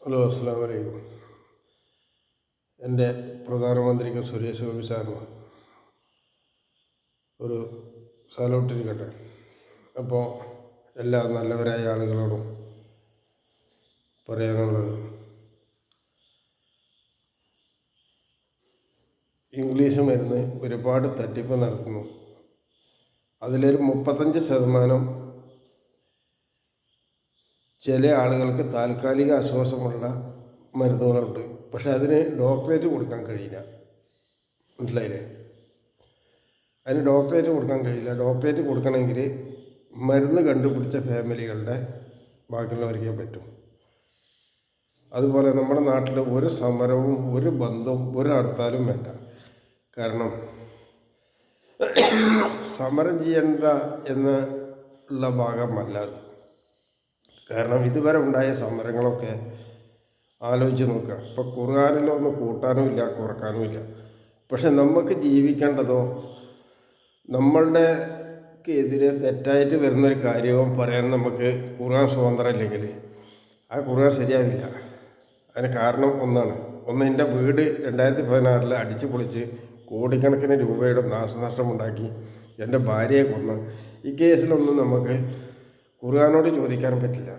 Hello, അസ്സലാമു അലൈക്കും. എൻ്റെ പ്രധാനമന്ത്രിക്ക് സുരേഷ് ഗോപി സാറിന് ഒരു സല്യൂട്ടിരിക്കട്ടെ. അപ്പോൾ എല്ലാ നല്ലവരായ ആളുകളോടും പറയാനുള്ളത്, ഇംഗ്ലീഷ് മരുന്ന് ഒരുപാട് തട്ടിപ്പ് നടത്തുന്നു. അതിലൊരു 35% ചില ആളുകൾക്ക് താൽക്കാലിക ആശ്വാസമുള്ള മരുന്നുകളുണ്ട്. പക്ഷെ അതിന് ഡോക്ടറേറ്റ് കൊടുക്കാൻ കഴിയില്ല. മനസ്സിലായില്ലേ? അതിന് ഡോക്ടറേറ്റ് കൊടുക്കാൻ കഴിയില്ല. ഡോക്ടറേറ്റ് കൊടുക്കണമെങ്കിൽ മരുന്ന് കണ്ടുപിടിച്ച ഫാമിലികളുടെ ബാക്കിയുള്ളവർക്കേ പറ്റും. അതുപോലെ നമ്മുടെ നാട്ടിൽ ഒരു സമരവും ഒരു ബന്ധവും ഒരു ഹർത്താലും വേണ്ട. കാരണം സമരം ചെയ്യേണ്ട എന്നുള്ള ഭാഗമല്ല. കാരണം ഇതുവരെ ഉണ്ടായ സമരങ്ങളൊക്കെ ആലോചിച്ച് നോക്കുക. ഇപ്പോൾ ഖുർആനിലൊന്നും കൂട്ടാനുമില്ല കുറക്കാനുമില്ല. പക്ഷെ നമുക്ക് ജീവിക്കേണ്ടതോ നമ്മളുടെ എതിരെ തെറ്റായിട്ട് വരുന്നൊരു കാര്യവും പറയാൻ നമുക്ക് ഖുർആൻ സ്വതന്ത്രമില്ലെങ്കിൽ ആ ഖുർആൻ ശരിയാവില്ല. അതിന് കാരണം ഒന്ന് എൻ്റെ വീട് 2016 അടിച്ചു പൊളിച്ച് കോടിക്കണക്കിന് രൂപയുടെ നാശനഷ്ടമുണ്ടാക്കി എൻ്റെ ഭാര്യയെ കൊന്ന് ഈ കേസിലൊന്നും നമുക്ക് ഖുർആനോട് ചോദിക്കാൻ പറ്റില്ല.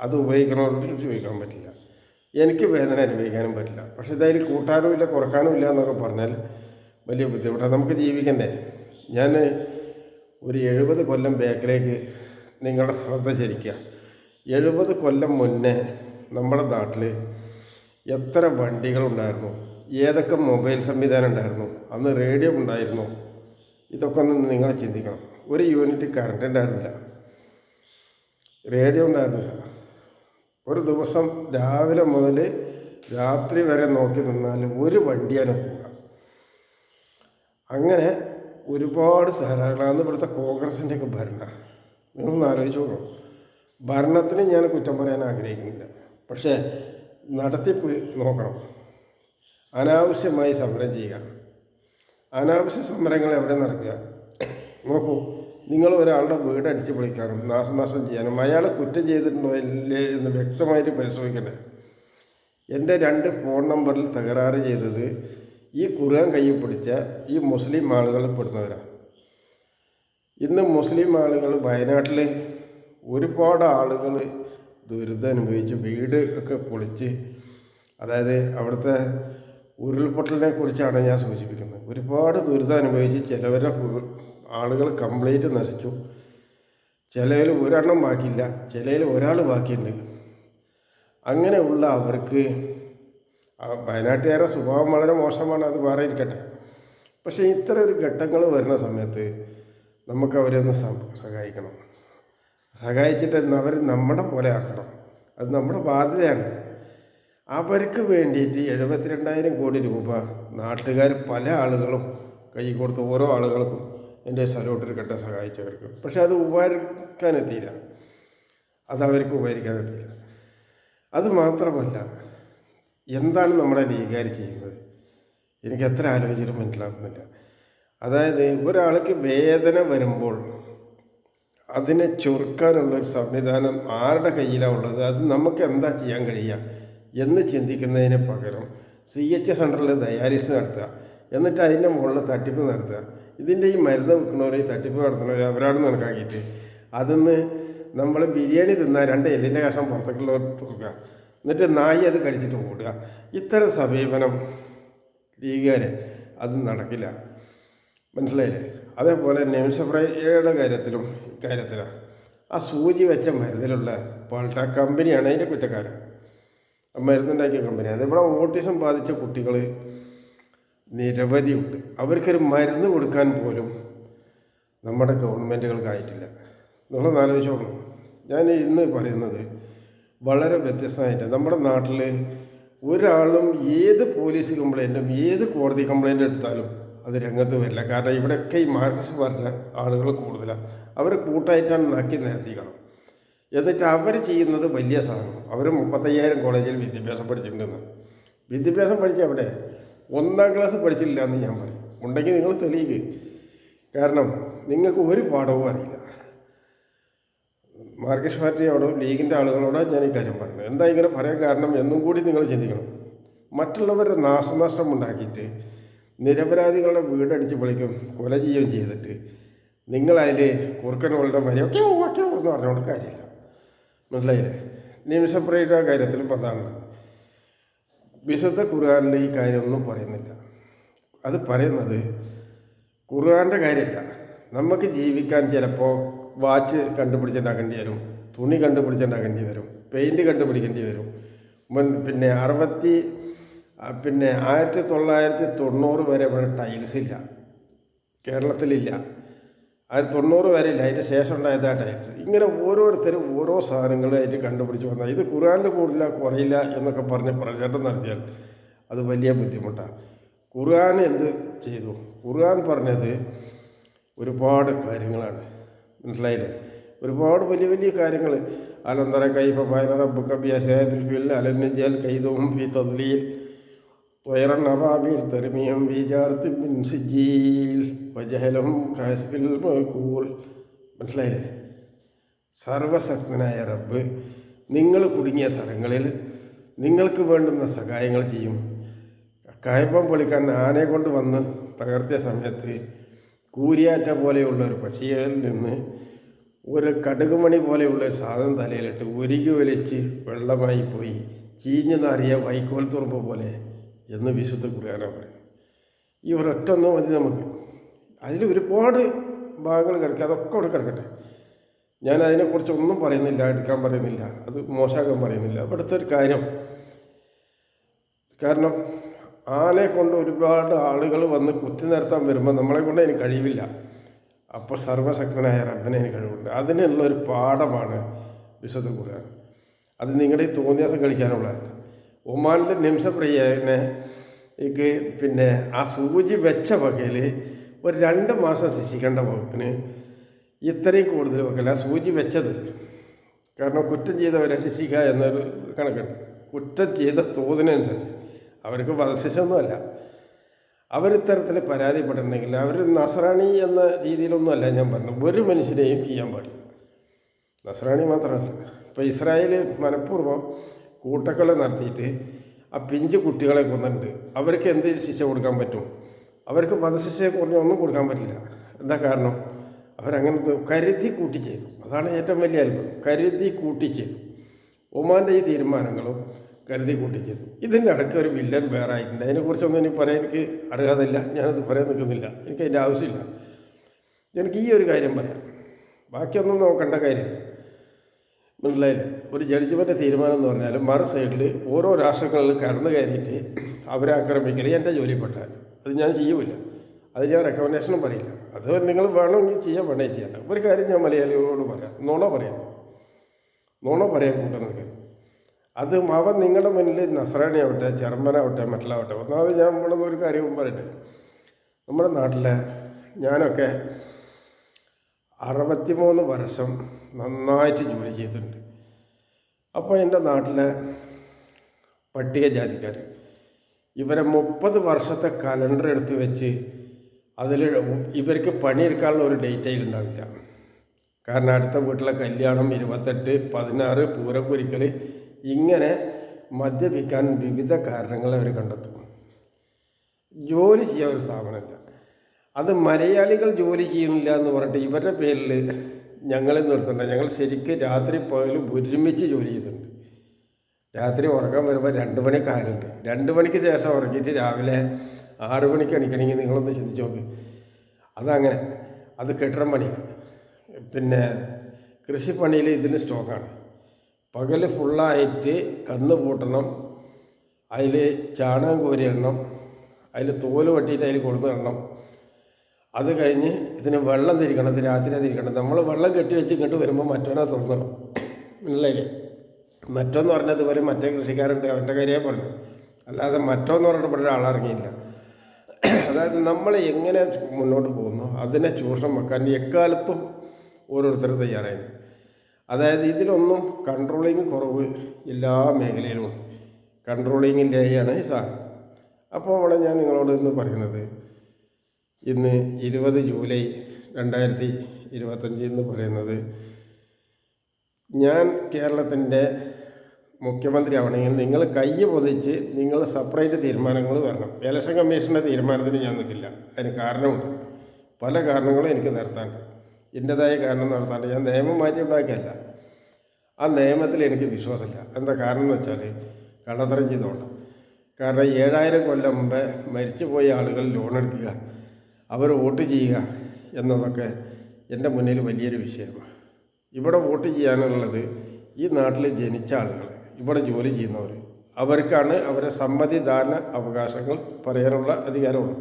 അത് ഉപയോഗിക്കണവരോട് ചോദിക്കാൻ പറ്റില്ല. എനിക്ക് വേദന അനുഭവിക്കാനും പറ്റില്ല. പക്ഷെ ഇതായാലും കൂട്ടാനും ഇല്ല കുറക്കാനും ഇല്ല എന്നൊക്കെ പറഞ്ഞാൽ വലിയ ബുദ്ധിമുട്ടാണ്. നമുക്ക് ജീവിക്കണ്ടേ? ഞാൻ ഒരു 70 കൊല്ലം ബാക്കിലേക്ക് നിങ്ങളുടെ ശ്രദ്ധ ശരിക്കുക. 70 കൊല്ലം മുന്നേ നമ്മുടെ നാട്ടിൽ എത്ര വണ്ടികളുണ്ടായിരുന്നു, ഏതൊക്കെ മൊബൈൽ സംവിധാനം ഉണ്ടായിരുന്നു, അന്ന് റേഡിയോ ഉണ്ടായിരുന്നു. ഇതൊക്കെ ഒന്ന് നിങ്ങൾ ചിന്തിക്കണം. ഒരു യൂണിറ്റ് കറണ്ട് ഉണ്ടായിരുന്നില്ല, റേഡിയോ ഉണ്ടായിരുന്നില്ല. ഒരു ദിവസം രാവിലെ മുതൽ രാത്രി വരെ നോക്കി നിന്നാൽ ഒരു വണ്ടിയാണ് പോവുക. അങ്ങനെ ഒരുപാട് ധാരാളമാണ് ഇവിടുത്തെ കോൺഗ്രസിൻ്റെയൊക്കെ ഭരണം. നിങ്ങളൊന്ന് ആലോചിച്ച് നോക്കണം. ഭരണത്തിന് ഞാൻ കുറ്റം പറയാൻ ആഗ്രഹിക്കുന്നില്ല, പക്ഷേ നടത്തിപ്പ് നോക്കണം. അനാവശ്യമായി സമരം ചെയ്യുക, അനാവശ്യ സമരങ്ങൾ എവിടെ നടക്കുക? നോക്കൂ, നിങ്ങൾ ഒരാളുടെ വീട് അടിച്ച് പൊളിക്കാനും നാശനാശം ചെയ്യാനും അയാൾ കുറ്റം ചെയ്തിട്ടുണ്ടോ ഇല്ലേ എന്ന് വ്യക്തമായിട്ട് പരിശോധിക്കണ്ടേ? എൻ്റെ 2 ഫോൺ നമ്പറിൽ തകരാറ് ചെയ്തത് ഈ ഖുർആൻ കയ്യിൽ പിടിച്ച ഈ മുസ്ലിം ആളുകൾ പെടുന്നവരാണ്. ഇന്ന് മുസ്ലിം ആളുകൾ വയനാട്ടിൽ ഒരുപാട് ആളുകൾ ദുരിതം അനുഭവിച്ച് വീട് ഒക്കെ പൊളിച്ച്, അതായത് അവിടുത്തെ ഉരുൾപൊട്ടലിനെ കുറിച്ചാണ് ഞാൻ സൂചിപ്പിക്കുന്നത്. ഒരുപാട് ദുരിതം അനുഭവിച്ച് ചിലവരുടെ ആളുകൾ കംപ്ലീറ്റ് നശിച്ചു. ചിലയിൽ ഒരെണ്ണം ബാക്കിയില്ല, ചിലയിൽ ഒരാൾ ബാക്കിയുണ്ട്. അങ്ങനെയുള്ള അവർക്ക് വയനാട്ടുകാരുടെ സ്വഭാവം വളരെ മോശമാണ്, അത് വേറെ ഇരിക്കട്ടെ. പക്ഷേ ഇത്തരം ഒരു ഘട്ടങ്ങൾ വരുന്ന സമയത്ത് നമുക്ക് അവരെ ഒന്ന് സഹായിക്കണം. സഹായിച്ചിട്ട് അവർ നമ്മുടെ പോലെ ആക്കണം. അത് നമ്മുടെ ബാധ്യതയാണ്. അവർക്ക് വേണ്ടിയിട്ട് 72,000 കോടി രൂപ നാട്ടുകാർ പല ആളുകളും കൈ കൊടുത്ത് ഓരോ ആളുകൾക്കും എൻ്റെ സല്യൂട്ടിരിക്കട്ടെ സഹായിച്ചവർക്ക്. പക്ഷെ അത് ഉപകരിക്കാനെത്തിയില്ല, അതവർക്ക് ഉപകരിക്കാനെത്തിയില്ല. അതുമാത്രമല്ല, എന്താണ് നമ്മുടെ ലീഗുകാർ ചെയ്യുന്നത് എനിക്ക് എത്ര ആലോചിച്ചിട്ടും മനസ്സിലാക്കുന്നില്ല. അതായത് ഒരാൾക്ക് വേദന വരുമ്പോൾ അതിനെ ചൊറുക്കാനുള്ളൊരു സംവിധാനം ആരുടെ കയ്യിലാണ് ഉള്ളത്, അത് നമുക്ക് എന്താ ചെയ്യാൻ കഴിയുക എന്ന് ചിന്തിക്കുന്നതിന് പകരം CH സെൻ്ററിൽ ഡയാലിസിസ് നടത്തുക, എന്നിട്ട് അതിൻ്റെ മുകളിൽ തട്ടിപ്പ് നടത്തുക. ഇതിൻ്റെ ഈ മരുന്ന് വെക്കുന്നവർ, ഈ തട്ടിപ്പ് നടത്തുന്നവർ അവരാണ് കണക്കാക്കിയിട്ട് അതിന്ന് നമ്മൾ ബിരിയാണി തിന്നാൽ 2 എല്ലിൻ്റെ കഷ്ണം പുറത്തേക്കുള്ളവർ കൊടുക്കുക, എന്നിട്ട് നായി അത് കടിച്ചിട്ട് ഓടുക. ഇത്തരം സമീപനം ലീഗുകാരെ അത് നടക്കില്ല. മനസ്സിലായില്ലേ? അതേപോലെ നെയിംസ്പ്രേയുടെ ഇക്കാര്യത്തിലാണ് ആ സൂചി വെച്ച മരുന്നിലുള്ള പൾട്ട കമ്പനിയാണ് അതിൻ്റെ കുറ്റക്കാരൻ. മരുന്നുണ്ടാക്കിയ കമ്പനി. അതേപോലെ ഓട്ടിസം ബാധിച്ച കുട്ടികൾ നിരവധിയുണ്ട്. അവർക്കൊരു മരുന്ന് കൊടുക്കാൻ പോലും നമ്മുടെ ഗവൺമെൻറ്റുകൾക്കായിട്ടില്ല. നമ്മളൊന്ന് ആലോചിച്ച് നോക്കണം. ഞാൻ ഇന്ന് പറയുന്നത് വളരെ വ്യത്യസ്തമായിട്ട് നമ്മുടെ നാട്ടിൽ ഒരാളും ഏത് പോലീസ് കംപ്ലൈൻറ്റും ഏത് കോടതി കംപ്ലൈൻറ്റ് എടുത്താലും അത് രംഗത്ത് വരില്ല. കാരണം ഇവിടെയൊക്കെ ഈ മാർക്സിസ്റ്റ് പാർട്ടിയുടെ ആളുകൾ കൂടുതലാണ്. അവർ കൂട്ടായിട്ടാണ് നാക്കി നിരത്തിക്കണം. എന്നിട്ട് അവർ ചെയ്യുന്നത് വലിയ സാധനം. അവർ 35,000 കോളേജിൽ വിദ്യാഭ്യാസം പഠിച്ചിട്ടുണ്ടെന്ന്. വിദ്യാഭ്യാസം പഠിച്ച അവിടെ 1ാം ക്ലാസ് പഠിച്ചില്ല എന്ന് ഞാൻ പറയും. ഉണ്ടെങ്കിൽ നിങ്ങൾ തെളിയിക്കുക. കാരണം നിങ്ങൾക്ക് ഒരു പാഠവും അറിയില്ല. മാർക്സിസ്റ്റ് പാർട്ടിയോടും ലീഗിൻ്റെ ആളുകളോടാണ് ഞാൻ ഈ കാര്യം പറഞ്ഞത്. എന്താ ഇങ്ങനെ പറയാൻ കാരണം എന്നും കൂടി നിങ്ങൾ ചിന്തിക്കണം. മറ്റുള്ളവരുടെ നാശനഷ്ടം ഉണ്ടാക്കിയിട്ട് നിരപരാധികളുടെ വീടടിച്ച് പൊളിക്കും, കൊല ചെയ്യുകയും ചെയ്തിട്ട് നിങ്ങളതിൽ കുറുക്കനുകളുടെ മരിയൊക്കെ ഓക്കെ എന്ന് പറഞ്ഞുകൊണ്ട് കാര്യമില്ല. മനസ്സിലായില്ലേ? നിമിഷപ്രിയയുടെ കാര്യത്തിലും അതാണുള്ളത്. വിശുദ്ധ ഖുർആനിൽ ഈ കാര്യമൊന്നും പറയുന്നില്ല. അത് പറയുന്നത് ഖുർആൻ്റെ കാര്യമല്ല. നമുക്ക് ജീവിക്കാൻ ചിലപ്പോൾ വാച്ച് കണ്ടുപിടിച്ചുണ്ടാക്കേണ്ടി വരും, തുണി കണ്ടുപിടിച്ചുണ്ടാക്കേണ്ടി വരും, പെയിൻറ്റ് കണ്ടുപിടിക്കേണ്ടി വരും. പിന്നെ 1990 വരെ ഇവിടെ ടൈൽസ് ഇല്ല, കേരളത്തിലില്ല. 1990 വരെ ഇല്ല, അതിന് ശേഷം ഉണ്ടായത് ആ ടൈൽസ്. ഇങ്ങനെ ഓരോരുത്തരും ഓരോ സാധനങ്ങളായിട്ട് കണ്ടുപിടിച്ച് വന്നാൽ ഇത് ഖുർആനിൽ കൂടില്ല കുറയില്ല എന്നൊക്കെ പറഞ്ഞ് പ്രചരണം നടത്തിയാൽ അത് വലിയ ബുദ്ധിമുട്ടാണ്. ഖുർആൻ എന്ത് ചെയ്തു? ഖുർആൻ പറഞ്ഞത് ഒരുപാട് കാര്യങ്ങളാണ്. മനസ്സിലായില്ലേ? ഒരുപാട് വലിയ വലിയ കാര്യങ്ങൾ. അലന്തര കൈഫ ഫഅല റബ്ബുക ബിഅസ്ഹാബിൽ ഫീൽ അലം നജഅൽ കൈദഹും ഫീ തദ്ലീൽ വയറൻ അബാബിൽ തർമിയം ബിജാറത്തിൻ മിൻ സിജീൽ വജഹലഹും കഹസ്ബിൽ മഅകൂൽ. മനസ്സിലായില്ലേ? സർവശക്തനായ റബ്ബ് നിങ്ങൾ കുടുങ്ങിയ സ്ഥലങ്ങളിൽ നിങ്ങൾക്ക് വേണ്ടുന്ന സഹായങ്ങൾ ചെയ്യും. കയപ്പം പൊളിക്കാൻ ആനയെ കൊണ്ട് വന്ന് തകർത്തിയ സമയത്ത് കൂരിയാറ്റ പോലെയുള്ള ഒരു പക്ഷിയിൽ നിന്ന് ഒരു കടുകുമണി പോലെയുള്ള ഒരു സാധനം തലയിലിട്ട് ഉരുകി വലിച്ച് വെള്ളമായി പോയി ചീഞ്ഞു നാറിയ വൈക്കോൽ തുറമ്പ് പോലെ എന്ന് വിശുദ്ധ ഖുർആനാണ് പറയുന്നത്. ഈ ഒരൊറ്റൊന്നും മതി നമുക്ക്. അതിൽ ഒരുപാട് ഭാഗങ്ങൾ കിടക്കുക, അതൊക്കെ അവിടെ കിടക്കട്ടെ. ഞാൻ അതിനെക്കുറിച്ചൊന്നും പറയുന്നില്ല, എടുക്കാൻ പറയുന്നില്ല, അത് മോശമാക്കാൻ പറയുന്നില്ല. അവിടുത്തെ ഒരു കാര്യം, കാരണം ആനയെ കൊണ്ട് ഒരുപാട് ആളുകൾ വന്ന് കുത്തി നിർത്താൻ വരുമ്പോൾ നമ്മളെ കൊണ്ട് അതിന് കഴിവില്ല. അപ്പോൾ സർവശക്തനായ റബ്ബിന് അതിന് കഴിവുണ്ട്. അതിനുള്ളൊരു പാഠമാണ് വിശുദ്ധ ഖുർആൻ. അത് നിങ്ങളുടെ ഈ തോന്നിയാസം കളിക്കാനുള്ളതല്ല. ഒമാനിലെ നിമിഷപ്രിയനെ പിന്നെ ആ സൂചി വെച്ച വകയിൽ ഒരു 2 മാസം ശിക്ഷിക്കേണ്ട വകുപ്പിന് ഇത്രയും കൂടുതൽ വകയില്ല ആ സൂചി വെച്ചത്. കാരണം കുറ്റം ചെയ്തവരെ ശിക്ഷിക്കുക എന്നൊരു കണക്കുണ്ട്. കുറ്റം ചെയ്ത തോതിനനുസരിച്ച് അവർക്ക് വധശിക്ഷയൊന്നുമല്ല. അവരിത്തരത്തിൽ പരാതിപ്പെട്ടിട്ടുണ്ടെങ്കിൽ അവർ നസ്രാണി എന്ന രീതിയിലൊന്നുമല്ല ഞാൻ പറഞ്ഞു. ഒരു മനുഷ്യനെയും ചെയ്യാൻ പാടില്ല, നസ്രാണി മാത്രമല്ല. ഇപ്പോൾ ഇസ്രായേൽ മനഃപൂർവ്വം കൂട്ടക്കൊല നടത്തിയിട്ട് ആ പിഞ്ച് കുട്ടികളെ കൊന്നിട്ടുണ്ട്. അവർക്ക് എന്ത് ശിക്ഷ കൊടുക്കാൻ പറ്റും? അവർക്ക് വധശിക്ഷയെ കുറഞ്ഞൊന്നും കൊടുക്കാൻ പറ്റില്ല. എന്താ കാരണം? അവരങ്ങനത്തെ കരുതി കൂട്ടി ചെയ്തു. അതാണ് ഏറ്റവും വലിയ അത്ഭുതം. കരുതി കൂട്ടി ചെയ്തു. ഒമാൻ്റെ ഈ തീരുമാനങ്ങളും കരുതി കൂട്ടി ചെയ്തു. ഇതിൻ്റെ ഇടയ്ക്ക് ഒരു വില്ലൻ വേറെ ആയിട്ടുണ്ട്. അതിനെക്കുറിച്ചൊന്നും എനിക്ക് പറയാൻ എനിക്ക് അർഹതയില്ല, ഞാനത് പറയാൻ നിൽക്കുന്നില്ല, എനിക്കതിൻ്റെ ആവശ്യമില്ല. എനിക്ക് ഈ ഒരു കാര്യം പറയാം, ബാക്കിയൊന്നും നോക്കേണ്ട കാര്യമില്ല. മനസ്സിലായില്ലേ? ഒരു ജഡ്ജിമെൻ്റ് തീരുമാനം എന്ന് പറഞ്ഞാൽ മറു സൈഡിൽ ഓരോ രാഷ്ട്രങ്ങളിൽ കടന്നു കയറിയിട്ട് അവരെ ആക്രമിക്കൽ എൻ്റെ ജോലിപ്പെട്ടാൽ അത് ഞാൻ ചെയ്യൂല. അത് ഞാൻ റെക്കമെൻഡേഷനും പറയില്ല. അത് നിങ്ങൾ വേണമെങ്കിൽ ചെയ്യാൻ വേണേ ചെയ്യണ്ട. ഒരു കാര്യം ഞാൻ മലയാളികളോട് പറയാം, നുണ പറയാൻ കൂട്ടുന്നത്. അത് അവൻ നിങ്ങളുടെ മുന്നിൽ നസ്രാണി ആവട്ടെ, ജർമ്മനാവട്ടെ, മറ്റുള്ളാവട്ടെ. ഒന്നാമത് ഞാൻ ഇവിടെ ഒരു കാര്യവും പറയട്ടെ. നമ്മുടെ നാട്ടിലെ ഞാനൊക്കെ 63 വർഷം നന്നായിട്ട് ജോലി ചെയ്തിട്ടുണ്ട്. അപ്പോൾ എൻ്റെ നാട്ടിലെ പട്ടികജാതിക്കാർ ഇവരെ 30 വർഷത്തെ കലണ്ടർ എടുത്ത് വെച്ച് അതിൽ ഇവർക്ക് പണിയെടുക്കാനുള്ള ഒരു ഡേറ്റ് അതിലുണ്ടാവില്ല. കാരണം അടുത്ത വീട്ടിലെ കല്യാണം, 28, 16, പൂരക്കുരിക്കൽ, ഇങ്ങനെ മദ്യപിക്കാൻ വിവിധ കാരണങ്ങൾ അവർ കണ്ടെത്തും. ജോലി ചെയ്യാൻ ഒരു സ്ഥാപനമില്ല. അത് മലയാളികൾ ജോലി ചെയ്യുന്നില്ല എന്ന് പറഞ്ഞിട്ട് ഇവരുടെ പേരിൽ ഞങ്ങളെ നിർത്തണ്ട. ഞങ്ങൾ ശരിക്കും രാത്രി പകലും ഒരുമിച്ച് ജോലി ചെയ്തിട്ടുണ്ട്. രാത്രി ഉറങ്ങാൻ വരുമ്പോൾ 2 മണി കാലുണ്ട്. 2 മണിക്ക് ശേഷം ഉറങ്ങിയിട്ട് രാവിലെ 6 മണിക്ക് എണിക്കണമെങ്കിൽ നിങ്ങളൊന്ന് ചിന്തിച്ച് നോക്ക്. അതങ്ങനെ. അത് കെട്ടിടം പണിയാണ്. പിന്നെ കൃഷിപ്പണിയിൽ ഇതിന് സ്റ്റോക്കാണ്. പകൽ ഫുള്ളായിട്ട് കന്ന് പൂട്ടണം, അതിൽ ചാണകം കോരിയിടണം, അതിൽ തോല് വെട്ടിയിട്ട് അതിൽ കൊടുത്തിടണം. അത് കഴിഞ്ഞ് ഇതിന് വെള്ളം തിരിക്കണം, ഇത് രാത്രി തിരിക്കണം. നമ്മൾ വെള്ളം കെട്ടി വെച്ച് ഇങ്ങോട്ട് വരുമ്പോൾ മറ്റവനെ തുറന്നിടണം. മനസ്സിലായില്ലേ? മറ്റോന്ന് പറഞ്ഞത് പോലെ മറ്റേ കൃഷിക്കാരുണ്ട്, അവൻ്റെ കാര്യമേ പറഞ്ഞു. അല്ലാതെ മറ്റോന്ന് പറഞ്ഞിട്ട് ഇവിടെ ഒരാളിറങ്ങിയില്ല. അതായത് നമ്മൾ എങ്ങനെ മുന്നോട്ട് പോകുന്നു അതിനെ ചൂഷണം വെക്കാൻ എക്കാലത്തും ഓരോരുത്തരും തയ്യാറായിരുന്നു. അതായത് ഇതിലൊന്നും കൺട്രോളിങ് കുറവ് എല്ലാ മേഖലയിലും കൺട്രോളിങ്ങിൻ്റെയാണ് ഈ സാധനം. അപ്പോൾ അവിടെ ഞാൻ നിങ്ങളോട് ഇന്ന് പറയുന്നത്, ഇന്ന് 20 ജൂലൈ 2025 എന്ന് പറയുന്നത് ഞാൻ കേരളത്തിൻ്റെ മുഖ്യമന്ത്രി ആവണമെങ്കിൽ നിങ്ങൾ കൈ പൊതിച്ച് നിങ്ങൾ സെപ്പറേറ്റ് തീരുമാനങ്ങൾ വരണം. ഇലക്ഷൻ കമ്മീഷൻ്റെ തീരുമാനത്തിന് ഞാൻ നിൽക്കില്ല. അതിന് കാരണമുണ്ട്, പല കാരണങ്ങളും എനിക്ക് നിർത്താണ്ട്, എൻ്റെതായ കാരണം നടത്താണ്ട്. ഞാൻ നിയമം മാറ്റി ഉണ്ടാക്കിയല്ല, ആ നിയമത്തിൽ എനിക്ക് വിശ്വാസമില്ല. എന്താ കാരണം എന്ന് വെച്ചാൽ കള്ളത്തരം ചെയ്തുകൊണ്ട്. കാരണം 7000 കൊല്ലം മുമ്പേ മരിച്ചുപോയ ആളുകൾ ലോൺ എടുക്കുക, അവർ വോട്ട് ചെയ്യുക എന്നതൊക്കെ എൻ്റെ മുന്നിൽ വലിയൊരു വിഷയമാണ്. ഇവിടെ വോട്ട് ചെയ്യാനുള്ളത് ഈ നാട്ടിൽ ജനിച്ച ആളുകൾ, ഇവിടെ ജോലി ചെയ്യുന്നവർ, അവർക്കാണ് അവരെ സമ്മതിദാന അവകാശങ്ങൾ പറയാനുള്ള അധികാരമുള്ളൂ.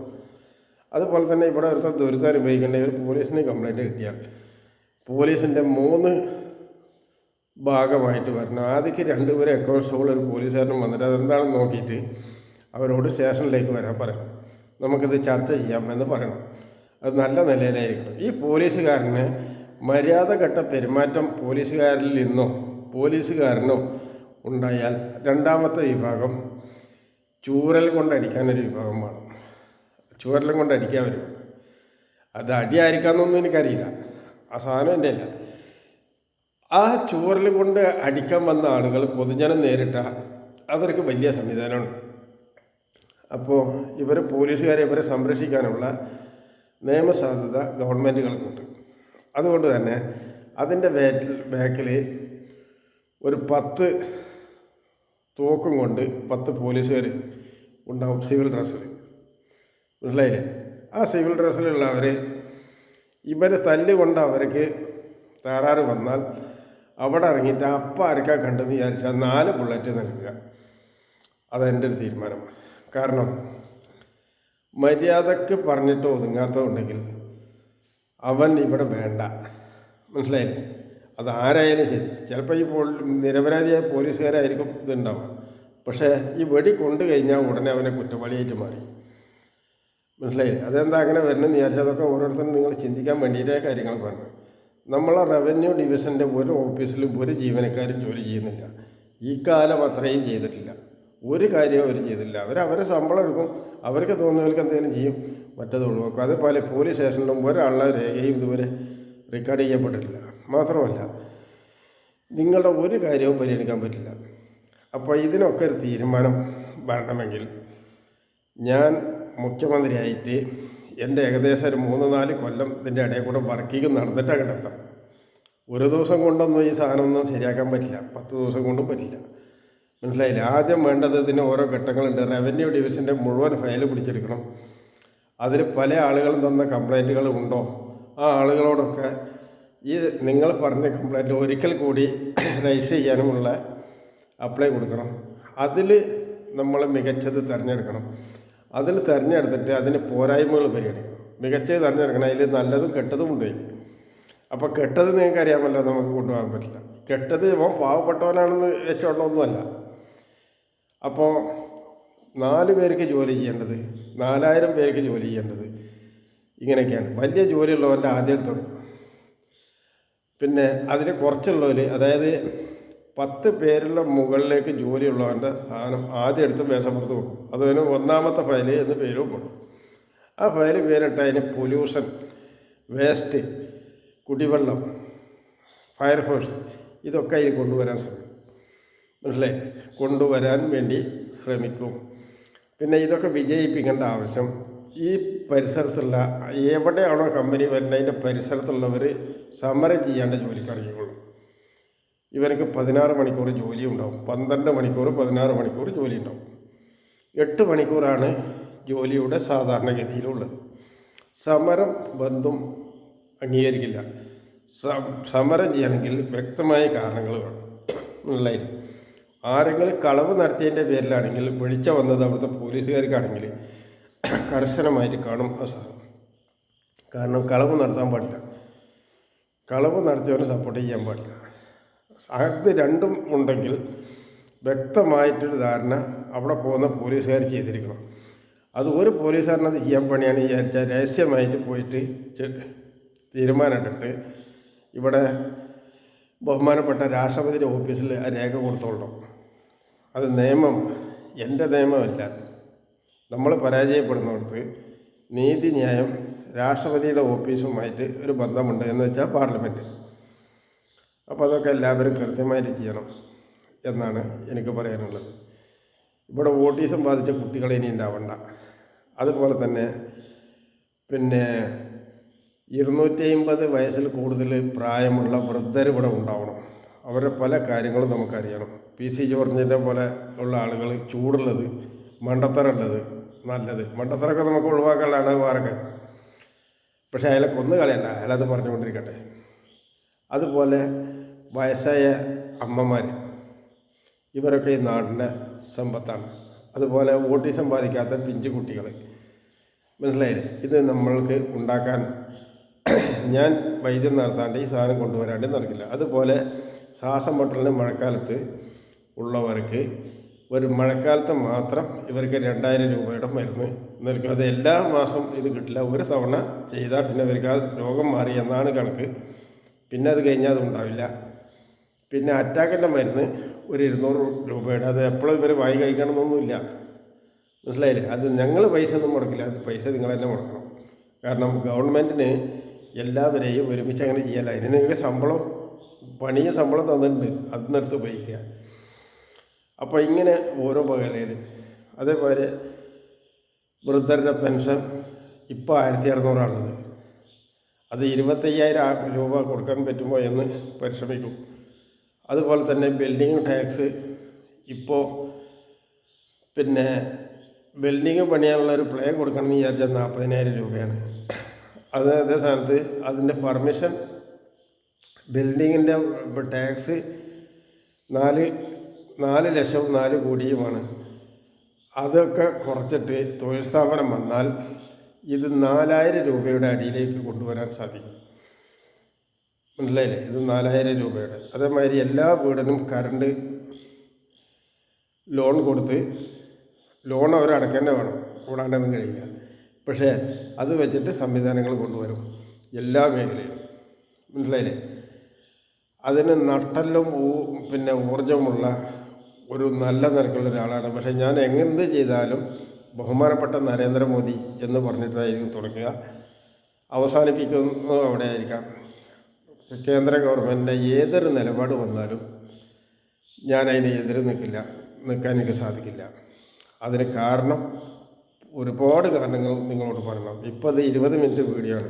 അതുപോലെ തന്നെ ഇവിടെ ഒരു ദുരിതം അനുഭവിക്കേണ്ട ഒരു പോലീസിന് കംപ്ലയിൻറ്റ് കിട്ടിയാൽ പോലീസിൻ്റെ 3 ഭാഗമായിട്ട് വരണം. ആദ്യക്ക് 2 പേരെ എക്കോൺസ്റ്റബിൾ ഒരു പോലീസുകാരനും വന്നിട്ട് അതെന്താണെന്ന് നോക്കിയിട്ട് അവരോട് സ്റ്റേഷനിലേക്ക് വരാൻ പറയണം, നമുക്കിത് ചർച്ച ചെയ്യാം എന്ന് പറയണം. അത് നല്ല നിലയിലായിരിക്കണം. ഈ പോലീസുകാരന് മര്യാദഘട്ട പെരുമാറ്റം പോലീസുകാരിൽ നിന്നോ പോലീസുകാരനോ ഉണ്ടായാൽ രണ്ടാമത്തെ വിഭാഗം ചൂരൽ കൊണ്ടടിക്കാനൊരു വിഭാഗം വേണം. ചൂരലും കൊണ്ടടിക്കാൻ വരും. അത് അടിയായിരിക്കാമെന്നൊന്നും എനിക്കറിയില്ല, ആ സാധനം എൻ്റെ അല്ല. ആ ചൂരൽ കൊണ്ട് അടിക്കാൻ വന്ന ആളുകൾ പൊതുജനം നേരിട്ട അവർക്ക് വലിയ സംവിധാനമുണ്ട്. അപ്പോൾ പോലീസുകാരെ ഇവരെ സംരക്ഷിക്കാനുള്ള നിയമസാധ്യത ഗവൺമെൻറ്റുകൾക്കുണ്ട്. അതുകൊണ്ട് തന്നെ അതിൻ്റെ ബാക്കിൽ ഒരു 10 തോക്കും കൊണ്ട് 10 പോലീസുകാർ ഉണ്ടാവും സിവിൽ ഡ്രസ്സിൽ. മനസ്സിലായില്ലേ? ആ സിവിൽ ഡ്രസ്സിലുള്ളവർ ഇവരെ തല്ലുകൊണ്ട് അവർക്ക് തകരാറ് വന്നാൽ അവിടെ ഇറങ്ങിയിട്ട് അപ്പം ആർക്കാ കണ്ടെന്ന് വിചാരിച്ചാൽ 4 ബുള്ളറ്റ് നൽകുക. അതെൻ്റെ ഒരു തീരുമാനമാണ്. കാരണം മര്യാദക്ക് പറഞ്ഞിട്ട് ഒതുങ്ങാത്തതുണ്ടെങ്കിൽ അവൻ ഇവിടെ വേണ്ട. മനസ്സിലായില്ലേ? അത് ആരായാലും ശരി. ചിലപ്പോൾ ഈ നിരപരാധിയായ പോലീസുകാരായിരിക്കും ഇതുണ്ടാവുക, പക്ഷേ ഈ വെടി കൊണ്ടു കഴിഞ്ഞാൽ ഉടനെ അവനെ കുറ്റവാളിയായിട്ട് മാറി. മനസ്സിലായില്ലേ? അതെന്താ അങ്ങനെ വരണമെന്ന് വിചാരിച്ചാൽ അതൊക്കെ ഓരോരുത്തരും നിങ്ങൾ ചിന്തിക്കാൻ വേണ്ടിയിട്ടേ കാര്യങ്ങൾ പറഞ്ഞു. നമ്മളെ റവന്യൂ ഡിവിഷൻ്റെ ഒരു ഓഫീസിലും ഒരു ജീവനക്കാരും ജോലി ചെയ്യുന്നില്ല. ഈ കാലം അത്രയും ചെയ്തിട്ടില്ല. ഒരു കാര്യവും അവർ ചെയ്തില്ല. അവരെ ശമ്പളം എടുക്കും, അവർക്ക് തോന്നുന്നവർക്ക് എന്തെങ്കിലും ചെയ്യും, മറ്റത് ഒഴിവാക്കും. അതുപോലെ പോലീസ് സ്റ്റേഷനിലും ഒരാളുടെ രേഖയും ഇതുവരെ റെക്കോർഡ് ചെയ്യപ്പെട്ടിട്ടില്ല. മാത്രമല്ല നിങ്ങളുടെ ഒരു കാര്യവും പരിഗണിക്കാൻ പറ്റില്ല. അപ്പോൾ ഇതിനൊക്കെ ഒരു തീരുമാനം വരണമെങ്കിൽ ഞാൻ മുഖ്യമന്ത്രിയായിട്ട് എൻ്റെ ഏകദേശം ഒരു 3-4 കൊല്ലം ഇതിൻ്റെ ഇടയിൽ കൂടെ വർക്കിങ് നടന്നിട്ടാണ് കിടത്താം. ഒരു ദിവസം കൊണ്ടൊന്നും ഈ സാധനമൊന്നും ശരിയാക്കാൻ പറ്റില്ല, 10 ദിവസം കൊണ്ടും പറ്റില്ല. മനസ്സിലായില്ല? ആദ്യം വേണ്ടത് ഇതിന് ഓരോ ഘട്ടങ്ങളുണ്ട്. റവന്യൂ ഡിവിഷൻ്റെ മുഴുവൻ ഫയൽ പിടിച്ചെടുക്കണം. അതിൽ പല ആളുകളും തന്ന കംപ്ലൈൻറ്റുകൾ ഉണ്ടോ, ആ ആളുകളോടൊക്കെ ഈ നിങ്ങൾ പറഞ്ഞ കംപ്ലൈൻറ്റ് ഒരിക്കൽ കൂടി രജിസ്റ്റർ ചെയ്യാനുമുള്ള അപ്ലൈ കൊടുക്കണം. അതിൽ നമ്മൾ മികച്ചത് തിരഞ്ഞെടുക്കണം. അതിൽ തിരഞ്ഞെടുത്തിട്ട് അതിന് പോരായ്മകൾ പരിഗണിക്കണം. മികച്ചത് തിരഞ്ഞെടുക്കണം. അതിൽ നല്ലതും കെട്ടതും ഉണ്ട്. അപ്പോൾ കെട്ടത് നിങ്ങൾക്ക് അറിയാമല്ലോ, നമുക്ക് കൊണ്ടുപോകാൻ പറ്റില്ല. കെട്ടത് ഇവൻ പാവപ്പെട്ടവനാണെന്ന് വെച്ചോണ്ടൊന്നുമല്ല. അപ്പോൾ 4 പേർക്ക് ജോലി ചെയ്യേണ്ടത് 4000 പേർക്ക് ജോലി ചെയ്യേണ്ടത് ഇങ്ങനെയൊക്കെയാണ്. വലിയ ജോലിയുള്ളവൻ്റെ ആദ്യം എടുത്തു. പിന്നെ അതിന് കുറച്ചുള്ളവർ, അതായത് 10 പേരുള്ള മുകളിലേക്ക് ജോലിയുള്ളവൻ്റെ സാധനം ആദ്യം എടുത്ത് മേശപ്പുറത്ത് വെക്കും. അതിന് 1ാമത്തെ ഫയൽ എന്ന് പേര് വെക്കണം. ആ ഫയൽ പേരിട്ട് അതിന് പൊല്യൂഷൻ, വേസ്റ്റ്, കുടിവെള്ളം, ഫയർഫോഴ്സ് ഇതൊക്കെ അതിൽ കൊണ്ടുവരാൻ ശ്രമിക്കും. മനസ്സിലായി? കൊണ്ടുവരാൻ വേണ്ടി ശ്രമിക്കും. പിന്നെ ഇതൊക്കെ വിജയിപ്പിക്കേണ്ട ആവശ്യം ഈ പരിസരത്തുള്ള എവിടെയാണോ കമ്പനി വരുന്നതിൻ്റെ പരിസരത്തുള്ളവർ സമരം ചെയ്യാണ്ട് ജോലിക്ക് ഇറങ്ങിക്കൊള്ളും. ഇവർക്ക് 16 മണിക്കൂർ ജോലി ഉണ്ടാവും. 12 മണിക്കൂർ 16 മണിക്കൂർ ജോലി ഉണ്ടാവും. 8 മണിക്കൂറാണ് ജോലിയുടെ സാധാരണഗതിയിലുള്ളത്. സമരം ബന്ധം അംഗീകരിക്കില്ല. സമരം ചെയ്യണമെങ്കിൽ വ്യക്തമായ കാരണങ്ങൾ വേണം. മനസ്സിലായില്ലേ? ആരെങ്കിലും കളവ് നടത്തിയതിൻ്റെ പേരിലാണെങ്കിൽ വിളിച്ച വന്നത് അവിടുത്തെ പോലീസുകാർക്കാണെങ്കിൽ കർശനമായിട്ട് കാണും ആ സാധനം. കാരണം കളവ് നടത്താൻ പാടില്ല, കളവ് നടത്തിയവനെ സപ്പോർട്ട് ചെയ്യാൻ പാടില്ല. അത് രണ്ടും ഉണ്ടെങ്കിൽ വ്യക്തമായിട്ടൊരു ധാരണ അവിടെ പോകുന്ന പോലീസുകാർ ചെയ്തിരിക്കണം. അത് ഒരു പോലീസുകാരനത് ചെയ്യാൻ പണിയാണ് വിചാരിച്ചാൽ രഹസ്യമായിട്ട് പോയിട്ട് തീരുമാനമിട്ടിട്ട് ഇവിടെ ബഹുമാനപ്പെട്ട രാഷ്ട്രപതിയുടെ ഓഫീസിൽ ആ രേഖ കൊടുത്തോളണം. അത് നിയമം, എൻ്റെ നിയമമല്ല. നമ്മൾ പരാജയപ്പെടുന്നിടത്ത് നീതിന്യായം രാഷ്ട്രപതിയുടെ ഓഫീസുമായിട്ട് ഒരു ബന്ധമുണ്ട് എന്ന് വെച്ചാൽ പാർലമെൻറ്റ്. അപ്പോൾ അതൊക്കെ എല്ലാവരും കൃത്യമായിട്ട് ചെയ്യണം എന്നാണ് എനിക്ക് പറയാനുള്ളത്. ഇവിടെ ഓട്ടീസം ബാധിച്ച കുട്ടികൾ ഇനി ഉണ്ടാവണ്ട. അതുപോലെ തന്നെ പിന്നെ 250 വയസ്സിൽ കൂടുതൽ പ്രായമുള്ള വൃദ്ധർ ഇവിടെ ഉണ്ടാവണം. അവരുടെ പല കാര്യങ്ങളും നമുക്കറിയണം. PC ജോർജിനെ പോലെ ഉള്ള ആളുകൾ ചൂടുള്ളത്, മണ്ടത്തരമുള്ളത്, നല്ലത് മണ്ടത്തരമൊക്കെ നമുക്ക് ഒഴിവാക്കാനുള്ളതാണ് വേറെ കാര്യം. പക്ഷേ അയാളെ കൊന്നു കളയണ്ട, അയാളത് പറഞ്ഞുകൊണ്ടിരിക്കട്ടെ. അതുപോലെ വയസ്സായ അമ്മമാർ, ഇവരൊക്കെ ഈ നാടിൻ്റെ സമ്പത്താണ്. അതുപോലെ ഓട്ടിസം ബാധിക്കാത്ത പിഞ്ചു കുട്ടികൾ, മനസ്സിലായില്ലേ? ഇത് നമ്മൾക്ക് ഉണ്ടാക്കാൻ ഞാൻ വൈദ്യം നടത്താണ്ട് ഈ സാധനം കൊണ്ടുവരാണ്ട് നടക്കില്ല. അതുപോലെ ശ്വാസം മുട്ടലിന് മഴക്കാലത്ത് ഉള്ളവർക്ക് ഒരു മഴക്കാലത്ത് മാത്രം ഇവർക്ക് 2000 രൂപയുടെ മരുന്ന് നൽകും. അത് എല്ലാ മാസവും ഇത് കിട്ടില്ല, ഒരു തവണ ചെയ്താൽ പിന്നെ ഇവർക്ക് ആ രോഗം മാറി എന്നാണ് കണക്ക്. പിന്നെ അത് കഴിഞ്ഞാൽ അത് ഉണ്ടാവില്ല. പിന്നെ അറ്റാക്കിൻ്റെ മരുന്ന് ഒരു 200 രൂപയുടെ, അത് എപ്പോഴും ഇവർ വാങ്ങി കഴിക്കണമെന്നൊന്നുമില്ല, മനസ്സിലായില്ലേ? അത് ഞങ്ങൾ പൈസ ഒന്നും മുടക്കില്ല, അത് പൈസ നിങ്ങൾ തന്നെ മുടക്കണം. കാരണം ഗവൺമെൻറ്റിന് എല്ലാവരെയും ഒരുമിച്ച് അങ്ങനെ ചെയ്യല്ല. അതിന് നിങ്ങൾക്ക് പണിയും ശമ്പളം തന്നിട്ടുണ്ട്, അതിനടുത്ത് ഉപയോഗിക്കുക. അപ്പോൾ ഇങ്ങനെ ഓരോ പകലയിൽ. അതേപോലെ വൃദ്ധരുടെ പെൻഷൻ ഇപ്പോൾ 1600 അത് 25,000 രൂപ കൊടുക്കാൻ പറ്റുമോ എന്ന് പരിശ്രമിക്കും. അതുപോലെ തന്നെ ബിൽഡിംഗ് ടാക്സ് ഇപ്പോൾ പിന്നെ ബിൽഡിങ് പണിയാനുള്ളൊരു പ്ലാൻ കൊടുക്കണമെന്ന് വിചാരിച്ചാൽ 40,000 രൂപയാണ്. അതേ സ്ഥാനത്ത് അതിൻ്റെ പെർമിഷൻ ബിൽഡിങ്ങിൻ്റെ ടാക്സ് 4 ലക്ഷവും 4 കോടിയുമാണ്. അതൊക്കെ കുറച്ചിട്ട് തൊഴിൽ സ്ഥാപനം വന്നാൽ ഇത് 4000 രൂപയുടെ അടിയിലേക്ക് കൊണ്ടുവരാൻ സാധിക്കും, മനസ്സിലായില്ലേ? ഇത് 4000 രൂപയുടെ. അതേമാതിരി എല്ലാ വീടിനും കറണ്ട് ലോൺ കൊടുത്ത്, ലോൺ അവരടക്കം തന്നെ വേണം, കൂടാണ്ടൊന്നും കഴിയില്ല. പക്ഷേ അത് വെച്ചിട്ട് സംവിധാനങ്ങൾ കൊണ്ടുവരും എല്ലാ മേഖലയിലും, മനസ്സിലായില്ലേ? അതിന് നട്ടെല്ലും പിന്നെ ഊർജ്ജമുള്ള ഒരു നല്ല നിരക്കുള്ള ഒരാളാണ്. പക്ഷേ ഞാൻ എന്ത് ചെയ്താലും ബഹുമാനപ്പെട്ട നരേന്ദ്രമോദി എന്ന് പറഞ്ഞിട്ടായിരിക്കും തുടങ്ങുക, അവസാനിപ്പിക്കുന്നത് അവിടെ ആയിരിക്കാം. കേന്ദ്ര ഗവൺമെൻറ്റിൻ്റെ ഏതൊരു നിലപാട് വന്നാലും ഞാൻ അതിന് എതിര് നിൽക്കാൻ എനിക്ക് സാധിക്കില്ല. അതിന് കാരണം ഒരുപാട് കാരണങ്ങൾ നിങ്ങളോട് പറയണം. ഇപ്പോൾ അത് 20 മിനിറ്റ് വീഡിയോ ആണ്.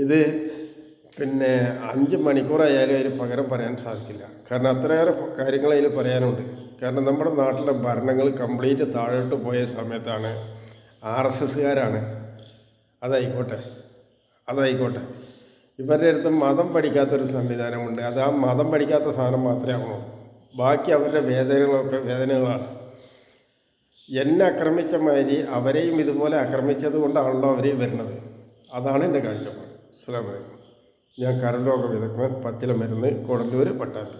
ഇത് പിന്നെ 5 മണിക്കൂറായാലും അതിന് പകരം പറയാൻ സാധിക്കില്ല. കാരണം അത്രയേറെ കാര്യങ്ങൾ അതിൽ പറയാനുണ്ട്. കാരണം നമ്മുടെ നാട്ടിലെ ഭരണങ്ങൾ കംപ്ലീറ്റ് താഴോട്ട് പോയ സമയത്താണ് RSSകാരാണ്. അതായിക്കോട്ടെ ഇവരുടെ അടുത്ത് മതം പഠിക്കാത്തൊരു സംവിധാനമുണ്ട്. അത് ആ മതം പഠിക്കാത്ത സാധനം മാത്രമേ ആവണുള്ളൂ. ബാക്കി അവരുടെ വേദനകളാണ്. എന്നെ ആക്രമിച്ച മാതിരി അവരെയും ഇതുപോലെ ആക്രമിച്ചത് കൊണ്ടാണല്ലോ അവർ വരുന്നത്. അതാണ് എൻ്റെ കാഴ്ചപ്പാട്. അസ്സലാമു അലൈക്കും. ഞാൻ കരൾ രോഗ വിദഗ്ധൻ, പച്ചില മരുന്ന്, കൊടുങ്ങല്ലൂർ, പട്ടാമ്പി.